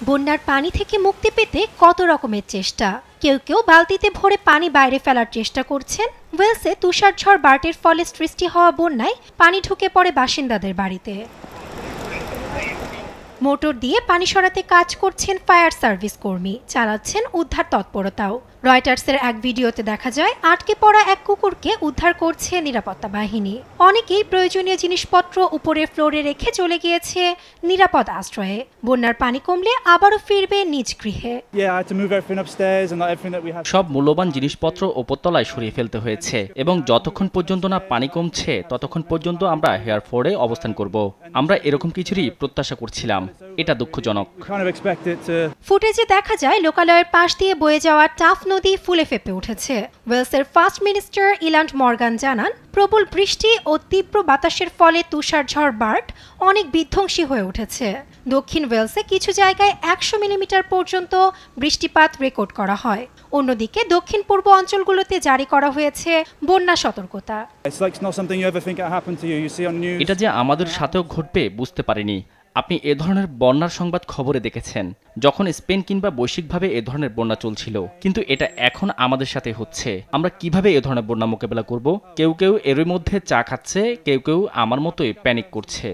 বন্যার পানি থেকে মুক্তি পেতে কত রকমের চেষ্টা। কেউ কেউ বালতিতে ভরে পানি বাইরে ফেলার চেষ্টা করছেন। ওয়েলসে তুষারঝড় বার্টের ফলে সৃষ্টি হওয়া বন্যায় পানি ঢুকে পড়ে বাসিন্দাদের বাড়িতে। মোটর দিয়ে পানি সরাতে কাজ করছেন ফায়ার সার্ভিস কর্মী, চালাচ্ছেন উদ্ধার তৎপরতাও। রয়টার্সের এক ভিডিওতে দেখা যায় আটকে পড়া এক কুকুরকে উদ্ধার করছে নিরাপত্তা বাহিনী। অনেকেই প্রয়োজনীয় জিনিসপত্র উপরের ফ্লোরে রেখে চলে গিয়েছে নিরাপদ আশ্রয়ে। বন্যার পানি কমলে আবারও ফিরবে নিজ গৃহে। সব মূল্যবান জিনিসপত্র উপরতলায় সরিয়ে ফেলতে হয়েছে এবং যতক্ষণ পর্যন্ত না পানি কমছে ততক্ষণ পর্যন্ত আমরা হেয়ার ফোর্ডে অবস্থান করব। আমরা এরকম কিছুরই প্রত্যাশা করছিলাম। এটা দুঃখজনক। ফুটেজে দেখা যায় লোকালয়ের পাশ দিয়ে বয়ে যাওয়া টাফ নদী ফুলে ফেপে উঠেছে। ওয়েলসের ফার্স্ট মিনিস্টার ইলান্ড মর্গান জানান, প্রবল বৃষ্টি ও তীব্র বাতাসের ফলে তুষারঝড় বার্ট অনেক বিধ্বংসী হয়ে উঠেছে। দক্ষিণ ওয়েলসে কিছু জায়গায় 100 মিলিমিটার পর্যন্ত বৃষ্টিপাত রেকর্ড করা হয়। অন্যদিকে দক্ষিণ পূর্ব অঞ্চলগুলোতে জারি করা হয়েছে বন্যা সতর্কতা। এটা যে আমাদের সাথেও ঘটবে বুঝতে পারিনি। আপনি এ ধরনের বন্যার সংবাদ খবরে দেখেছেন যখন স্পেন কিংবা বৈশ্বিকভাবে এ ধরনের বন্যা চলছিল, কিন্তু এটা এখন আমাদের সাথে হচ্ছে। আমরা কিভাবে এ ধরনের বন্যা মোকাবেলা করব? কেউ কেউ এর মধ্যে চা খাচ্ছে, কেউ কেউ আমার মতোই প্যানিক করছে।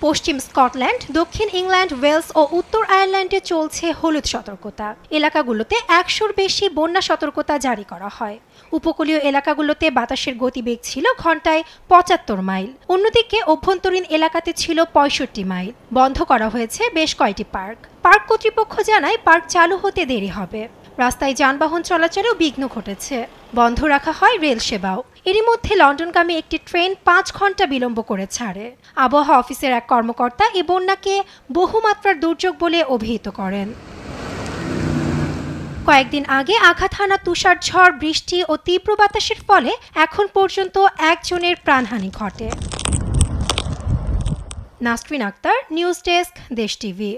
পশ্চিম স্কটল্যান্ড, দক্ষিণ ইংল্যান্ড, ওয়েলস ও উত্তর আয়ারল্যান্ডে চলছে হলুদ সতর্কতা। এলাকাগুলোতে 100-র বেশি বন্যা সতর্কতা জারি করা হয়। উপকূলীয় এলাকাগুলোতে বাতাসের গতিবেগ ছিল ঘন্টায় 75 মাইল। অন্যদিকে অভ্যন্তরীণ এলাকাতে ছিল 65 মাইল। বন্ধ করা হয়েছে বেশ কয়েকটি পার্ক কর্তৃপক্ষ জানায় পার্ক চালু হতে দেরি হবে। রাস্তায় যানবাহন চলাচলেও বিঘ্ন ঘটেছে। বন্ধ রাখা হয় রেল সেবাও। এরই মধ্যে লন্ডনগামী একটি ট্রেন 5 ঘন্টা বিলম্ব করে ছাড়ে। আবহাওয়া অফিসের এক কর্মকর্তা এই বন্যাকে বহুমাত্রার দুর্যোগ বলে অভিহিত করেন। কয়েকদিন আগে আঘাত হানা তুষারঝড়, বৃষ্টি ও তীব্র বাতাসের ফলে এখন পর্যন্ত একজনের প্রাণহানি ঘটে। নাসরিন আক্তার, নিউজ ডেস্ক, দেশ টিভি।